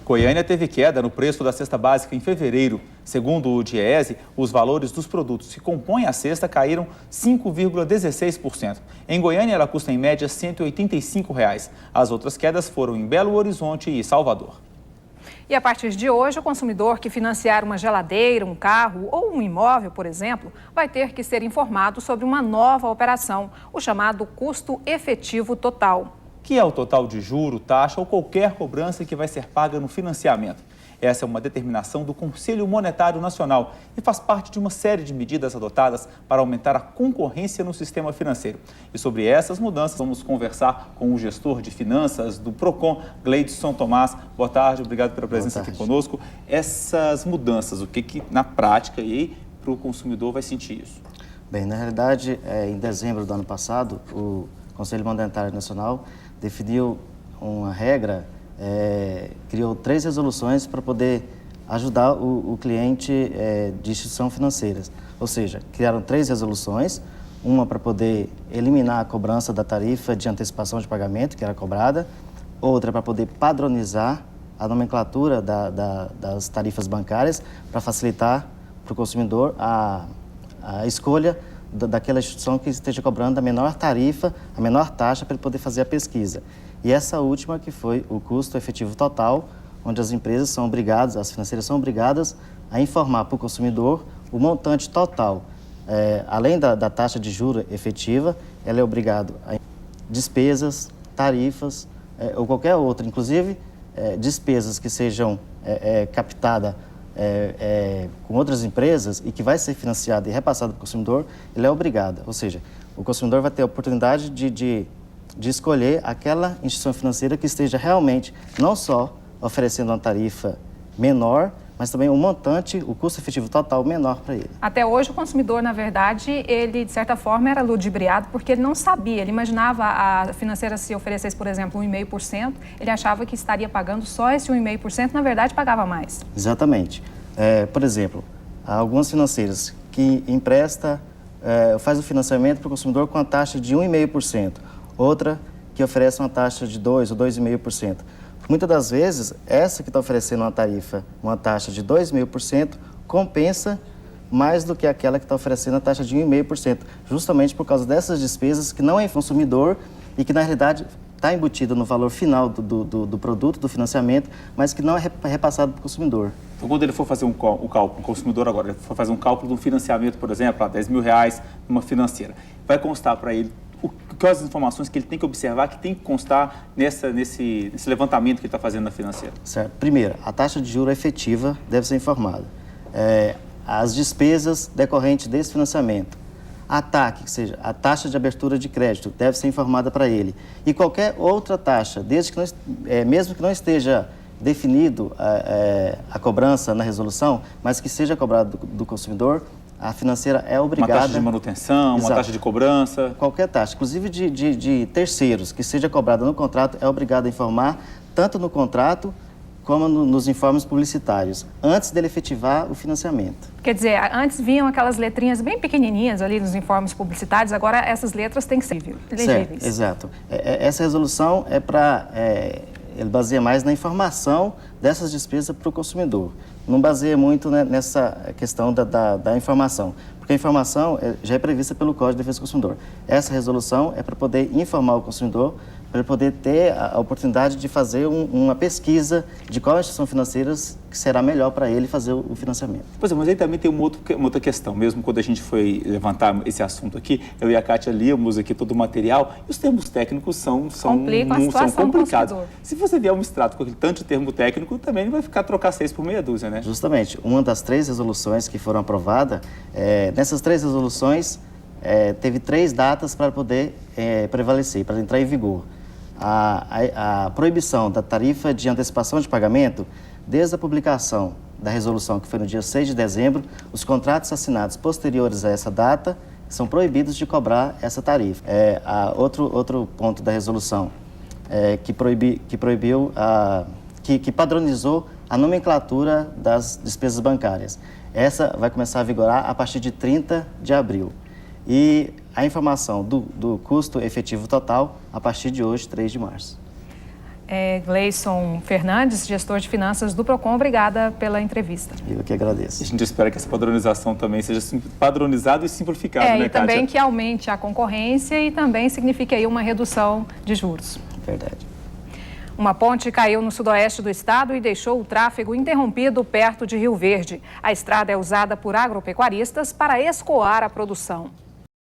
Goiânia teve queda no preço da cesta básica em fevereiro. Segundo o Diese, os valores dos produtos que compõem a cesta caíram 5,16%. Em Goiânia, ela custa em média R$ 185. As outras quedas foram em Belo Horizonte e Salvador. E a partir de hoje, o consumidor que financiar uma geladeira, um carro ou um imóvel, por exemplo, vai ter que ser informado sobre uma nova operação, o chamado custo efetivo total. Que é o total de juro, taxa ou qualquer cobrança que vai ser paga no financiamento. Essa é uma determinação do Conselho Monetário Nacional e faz parte de uma série de medidas adotadas para aumentar a concorrência no sistema financeiro. E sobre essas mudanças, vamos conversar com o gestor de finanças do Procon, Gleidson Tomás. Boa tarde, obrigado pela presença aqui conosco. Essas mudanças, o que na prática e para o consumidor vai sentir isso? Bem, na realidade, em dezembro do ano passado, o Conselho Monetário Nacional definiu uma regra, criou 3 resoluções para poder ajudar o cliente de instituições financeiras. Ou seja, criaram 3 resoluções, uma para poder eliminar a cobrança da tarifa de antecipação de pagamento, que era cobrada, outra para poder padronizar a nomenclatura das tarifas bancárias, para facilitar para o consumidor a escolha daquela instituição que esteja cobrando a menor tarifa, a menor taxa para ele poder fazer a pesquisa. E essa última que foi o custo efetivo total, onde as empresas são obrigadas, as financeiras são obrigadas a informar para o consumidor o montante total. Além da taxa de juro efetiva, ela é obrigada a despesas, tarifas ou qualquer outra, inclusive despesas que sejam captadas com outras empresas e que vai ser financiada e repassada para o consumidor, ele é obrigado. Ou seja, o consumidor vai ter a oportunidade de escolher aquela instituição financeira que esteja realmente não só oferecendo uma tarifa menor, mas também um montante, o custo efetivo total menor para ele. Até hoje o consumidor, na verdade, ele de certa forma era ludibriado porque ele não sabia, ele imaginava a financeira se oferecesse, por exemplo, 1,5%, ele achava que estaria pagando só esse 1,5%, na verdade pagava mais. Exatamente. Por exemplo, há algumas financeiras que faz o financiamento para o consumidor com a taxa de 1,5%, outra que oferece uma taxa de 2% ou 2,5%. Muitas das vezes, essa que está oferecendo uma taxa de 2,5%, compensa mais do que aquela que está oferecendo a taxa de 1,5%, justamente por causa dessas despesas que não é consumidor e que, na realidade, está embutida no valor final do produto, do financiamento, mas que não é repassado para o consumidor. Então, quando ele for fazer um cálculo, o consumidor agora, ele for fazer um cálculo de um financiamento, por exemplo, R$10.000 numa financeira, vai constar para ele quais as informações que ele tem que observar, que tem que constar nesse levantamento que ele está fazendo na financeira? Certo. Primeiro, a taxa de juros efetiva deve ser informada. As despesas decorrentes desse financiamento. A TAC, que seja a taxa de abertura de crédito, deve ser informada para ele. E qualquer outra taxa, desde que mesmo que não esteja definido a cobrança na resolução, mas que seja cobrado do consumidor, a financeira é obrigada... Uma taxa de manutenção, Exato. Uma taxa de cobrança... Qualquer taxa, inclusive de terceiros, que seja cobrada no contrato, é obrigada a informar, tanto no contrato como nos informes publicitários, antes dele efetivar o financiamento. Quer dizer, antes vinham aquelas letrinhas bem pequenininhas ali nos informes publicitários, agora essas letras têm que ser legíveis. Certo, exato. Essa resolução ele baseia mais na informação dessas despesas para o consumidor. Não baseia muito nessa questão da informação, porque a informação já é prevista pelo Código de Defesa do Consumidor. Essa resolução é para poder informar o consumidor, para ele poder ter a oportunidade de fazer uma pesquisa de qual instituição financeira que será melhor para ele fazer o financiamento. Pois é, mas aí também tem uma outra questão. Mesmo quando a gente foi levantar esse assunto aqui, eu e a Kátia líamos aqui todo o material e os termos técnicos são complicados. Se você vier um extrato com aquele tanto de termo técnico, também vai ficar trocar 6 por meia dúzia, né? Justamente. Uma das 3 resoluções que foram aprovadas, nessas 3 resoluções, teve 3 datas para poder prevalecer, para entrar em vigor. A proibição da tarifa de antecipação de pagamento, desde a publicação da resolução, que foi no dia 6 de dezembro, os contratos assinados posteriores a essa data são proibidos de cobrar essa tarifa. Outro ponto da resolução que padronizou a nomenclatura das despesas bancárias. Essa vai começar a vigorar a partir de 30 de abril. E a informação do custo efetivo total a partir de hoje, 3 de março. Gleison Fernandes, gestor de finanças do Procon, obrigada pela entrevista. Eu que agradeço. A gente espera que essa padronização também seja padronizada e simplificada, né, e também Kátia? que aumente a concorrência e também signifique aí uma redução de juros. Verdade. Uma ponte caiu no sudoeste do estado e deixou o tráfego interrompido perto de Rio Verde. A estrada é usada por agropecuaristas para escoar a produção.